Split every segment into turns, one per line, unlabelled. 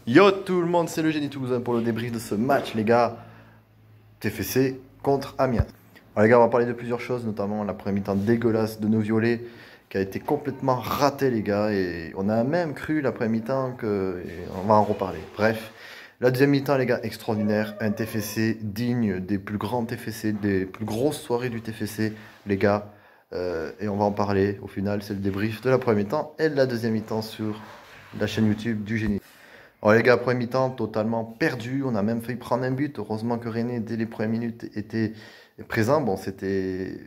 Yo tout le monde, c'est le Génie Toulousain pour le débrief de ce match, les gars. TFC contre Amiens. Alors, les gars, on va parler de plusieurs choses, notamment la première mi-temps dégueulasse de nos violets, qui a été complètement ratée, les gars. Et on a même cru la première mi-temps que. Et on va en reparler. Bref, la deuxième mi-temps, les gars, extraordinaire. Un TFC digne des plus grands TFC, des plus grosses soirées du TFC, les gars. Et on va en parler. Au final, c'est le débrief de la première mi-temps et de la deuxième mi-temps sur la chaîne YouTube du Génie. Alors les gars, premier mi-temps, totalement perdu. On a même failli prendre un but. Heureusement que René, dès les premières minutes, était présent. Bon, c'était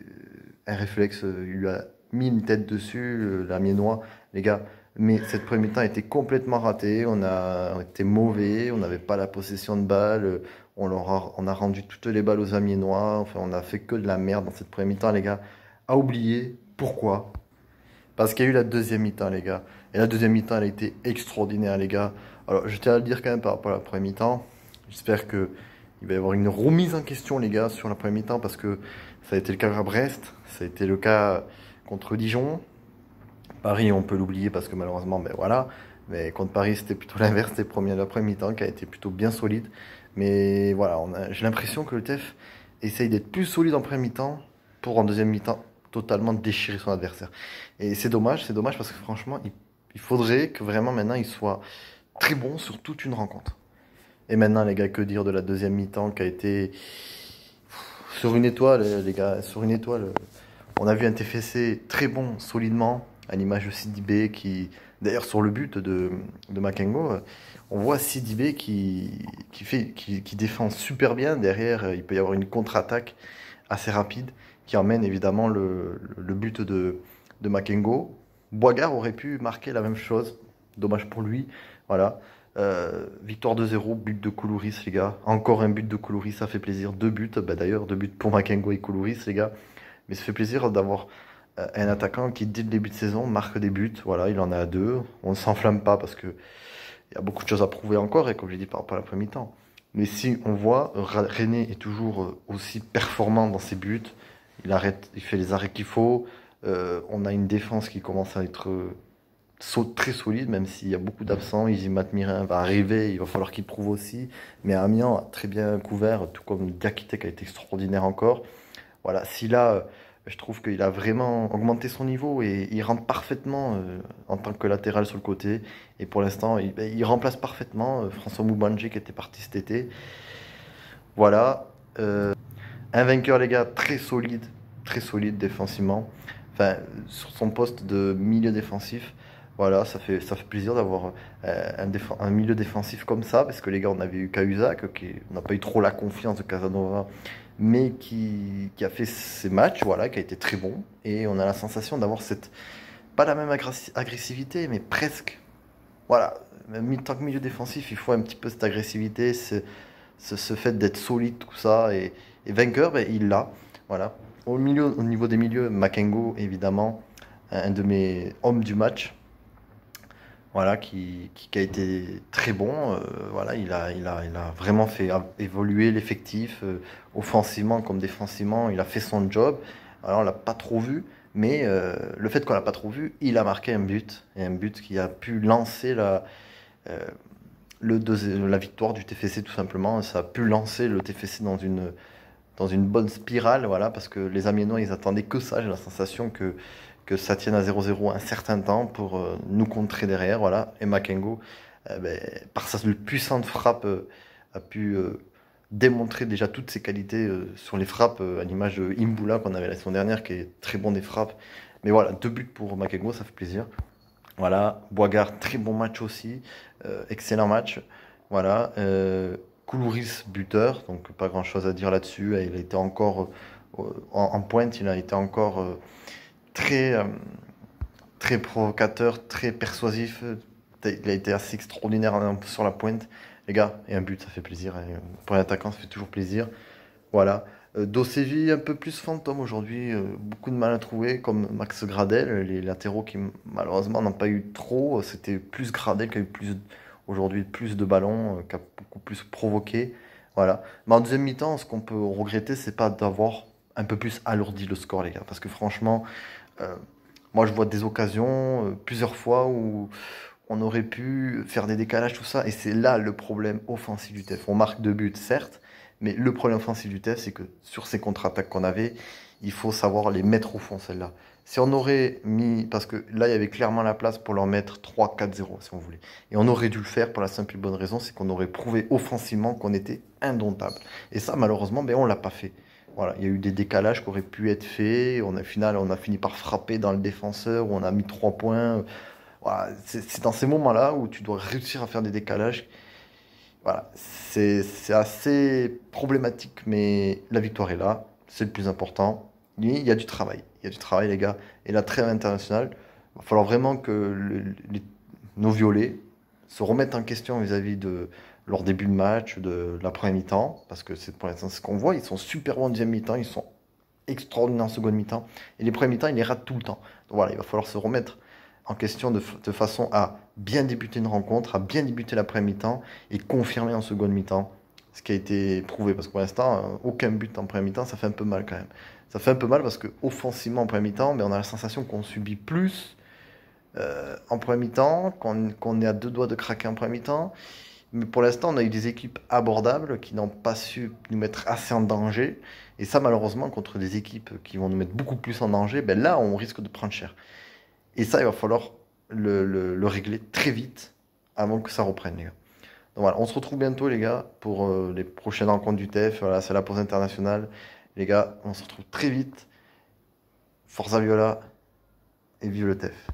un réflexe. Il lui a mis une tête dessus, l'Amiénois, les gars. Mais cette première mi-temps était complètement ratée. On été mauvais. On n'avait pas la possession de balle. On a rendu toutes les balles aux Amiénois. Enfin, on a fait que de la merde dans cette première mi-temps, les gars. À oublier. Pourquoi? Parce qu'il y a eu la deuxième mi-temps, les gars. Et la deuxième mi-temps, elle a été extraordinaire, les gars. Alors, je tiens à le dire quand même par rapport à la première mi-temps. J'espère qu'il va y avoir une remise en question, les gars, sur la première mi-temps. Parce que ça a été le cas à Brest. Ça a été le cas contre Dijon. Paris, on peut l'oublier parce que malheureusement, ben voilà. Mais contre Paris, c'était plutôt l'inverse. C'était la première mi-temps qui a été plutôt bien solide. Mais voilà, j'ai l'impression que le TEF essaye d'être plus solide en première mi-temps pour en deuxième mi-temps totalement déchirer son adversaire. Et c'est dommage parce que franchement, il faudrait que vraiment maintenant il soit très bon sur toute une rencontre. Et maintenant, les gars, que dire de la deuxième mi-temps qui a été sur une étoile, les gars, sur une étoile. On a vu un TFC très bon, solidement, à l'image de Sidibé qui, d'ailleurs, sur le but de Makengo, on voit Sidibé qui défend super bien. Derrière, il peut y avoir une contre-attaque assez rapide qui emmène évidemment le but de Makengo. Boigard aurait pu marquer la même chose. Dommage pour lui. Voilà. Victoire 2-0, but de Koulouris, les gars. Encore un but de Koulouris, ça fait plaisir. Deux buts, bah, d'ailleurs, deux buts pour Makengo et Koulouris, les gars. Mais ça fait plaisir d'avoir un attaquant qui, dès le début de saison, marque des buts. Voilà, il en a deux. On ne s'enflamme pas parce que il y a beaucoup de choses à prouver encore, et comme j'ai dit par rapport à la première mi-temps. Mais si on voit, René est toujours aussi performant dans ses buts. Il fait les arrêts qu'il faut. On a une défense qui commence à être très solide, même s'il y a beaucoup d'absents. Izzy Matmirin va arriver, il va falloir qu'il prouve aussi. Mais Amiens a très bien couvert, tout comme Diakité qui a été extraordinaire encore. Voilà, si là, je trouve qu'il a vraiment augmenté son niveau et il rentre parfaitement en tant que latéral sur le côté. Et pour l'instant, il remplace parfaitement François Moubandji qui était parti cet été. Voilà. Un vainqueur, les gars, très solide défensivement. Enfin, sur son poste de milieu défensif. Voilà, ça fait plaisir d'avoir un milieu défensif comme ça, parce que les gars, on avait eu Cahuzac, on n'a pas eu trop la confiance de Casanova, mais qui a fait ses matchs, voilà, qui a été très bon. Et on a la sensation d'avoir pas la même agressivité, mais presque. Voilà, même tant que milieu défensif, il faut un petit peu cette agressivité, ce fait d'être solide, tout ça. Et vainqueur, ben, il l'a. Voilà. Au niveau des milieux, Makengo, évidemment, un de mes hommes du match. Voilà, qui a été très bon. Voilà, il a vraiment fait évoluer l'effectif, offensivement comme défensivement. Il a fait son job. Alors, on l'a pas trop vu, mais le fait qu'on l'a pas trop vu, il a marqué un but. Et un but qui a pu lancer euh, la victoire du TFC tout simplement. Ça a pu lancer le TFC dans une bonne spirale, voilà, parce que les Amiénois, ils attendaient que ça. J'ai la sensation que ça tienne à 0-0 un certain temps pour nous contrer derrière, voilà. Et Makengo, ben, par sa puissante frappe, a pu démontrer déjà toutes ses qualités sur les frappes, à l'image de Imbula qu'on avait la saison dernière, qui est très bon des frappes. Mais voilà, deux buts pour Makengo, ça fait plaisir. Voilà, Boigard, très bon match aussi, excellent match. Voilà, Koulouris, buteur, donc pas grand-chose à dire là-dessus. Il a été encore en pointe, il a été encore très, très provocateur, très persuasif. Il a été assez extraordinaire sur la pointe. Les gars, et un but, ça fait plaisir. Et pour un attaquant, ça fait toujours plaisir. Voilà. Dosevi un peu plus fantôme aujourd'hui, beaucoup de mal à trouver, comme Max Gradel, les latéraux qui malheureusement n'ont pas eu trop. C'était plus Gradel qui a eu aujourd'hui plus de ballons, qui a beaucoup plus provoqué. Voilà. Mais en deuxième mi-temps, ce qu'on peut regretter, c'est pas d'avoir un peu plus alourdi le score, les gars. Parce que franchement, euh, moi je vois des occasions, plusieurs fois, où on aurait pu faire des décalages, tout ça. Et c'est là le problème offensif du TEF. On marque 2 buts, certes, mais le problème offensif du TEF, c'est que sur ces contre-attaques qu'on avait, il faut savoir les mettre au fond, celles-là. Si on aurait mis, parce que là, il y avait clairement la place pour leur mettre 3-4-0, si on voulait. Et on aurait dû le faire pour la simple et bonne raison, c'est qu'on aurait prouvé offensivement qu'on était indomptable. Et ça, malheureusement, ben, on ne l'a pas fait. Voilà, il y a eu des décalages qui auraient pu être faits. Au final, on a fini par frapper dans le défenseur, où on a mis 3 points. Voilà, c'est dans ces moments-là où tu dois réussir à faire des décalages. Voilà, c'est assez problématique, mais la victoire est là, c'est le plus important. Il y a du travail, il y a du travail, les gars. Et la trêve internationale, il va falloir vraiment que nos violets se remettent en question vis-à-vis de leur début de match, de la première mi-temps, parce que c'est pour l'instant ce qu'on voit, ils sont super bons en deuxième mi-temps, ils sont extraordinaires en seconde mi-temps, et les premiers mi-temps, ils les ratent tout le temps. Donc voilà, il va falloir se remettre en question de façon à bien débuter une rencontre, à bien débuter la première mi-temps et confirmer en seconde mi-temps ce qui a été prouvé. Parce que pour l'instant, aucun but en première mi-temps, ça fait un peu mal quand même. Ça fait un peu mal parce que offensivement en première mi-temps, mais on a la sensation qu'on subit plus en première mi-temps, qu'on est à 2 doigts de craquer en première mi-temps. Mais pour l'instant, on a eu des équipes abordables qui n'ont pas su nous mettre assez en danger. Et ça, malheureusement, contre des équipes qui vont nous mettre beaucoup plus en danger, ben là, on risque de prendre cher. Et ça, il va falloir le régler très vite avant que ça reprenne, les gars. Donc voilà, on se retrouve bientôt, les gars, pour les prochaines rencontres du TEF. Voilà, c'est la pause internationale. Les gars, on se retrouve très vite. Forza Viola et vive le TEF.